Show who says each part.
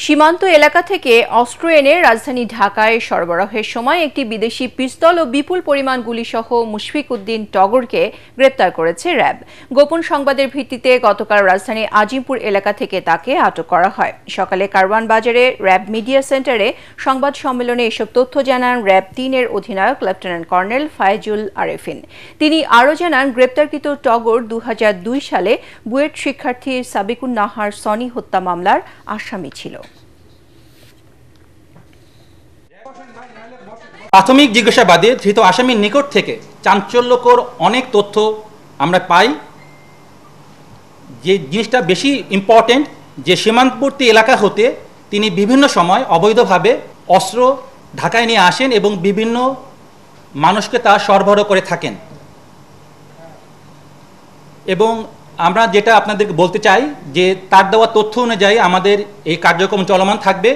Speaker 1: সীমান্ত এলাকা থেকে অস্ত্র এনে রাজধানী ঢাকায় সরবরাহের সময় একটি বিদেশি পিস্তল ও বিপুল পরিমাণ গুলিসহ মুশফিক উদ্দিন টগরকে গ্রেপ্তার করেছে র্যাব। গোপন সংবাদের ভিত্তিতে গতকাল রাজধানীর আজিমপুর এলাকা থেকে তাকে আটক করা হয়। সকালে কারওয়ান বাজারে র্যাব মিডিয়া সেন্টারে সংবাদ সম্মেলনে এসব তথ্য জানান র্যাব ৩-এর অধিনায়ক লেফটেন্যান্ট কর্নেল ফায়েজুল আরেফিন। তিনি আরও জানান, গ্রেপ্তারকৃত টগর ২০০২ সালে বুয়েট শিক্ষার্থী সাবিকুন নাহার সনি হত্যা মামলার আসামি ছিল।
Speaker 2: প্রাথমিক জিজ্ঞাসাবাদে ধৃত আসামির নিকট থেকে চাঞ্চল্যকর অনেক তথ্য আমরা পাই। যে জিনিসটা বেশি ইম্পর্টেন্ট, যে সীমান্তবর্তী এলাকা হতে তিনি বিভিন্ন সময় অবৈধভাবে অস্ত্র ঢাকায় নিয়ে আসেন এবং বিভিন্ন মানুষকে তা সরবরাহ করে থাকেন। এবং আমরা যেটা আপনাদেরকে বলতে চাই যে তার দেওয়া তথ্য অনুযায়ী আমাদের এই কার্যক্রম চলমান থাকবে।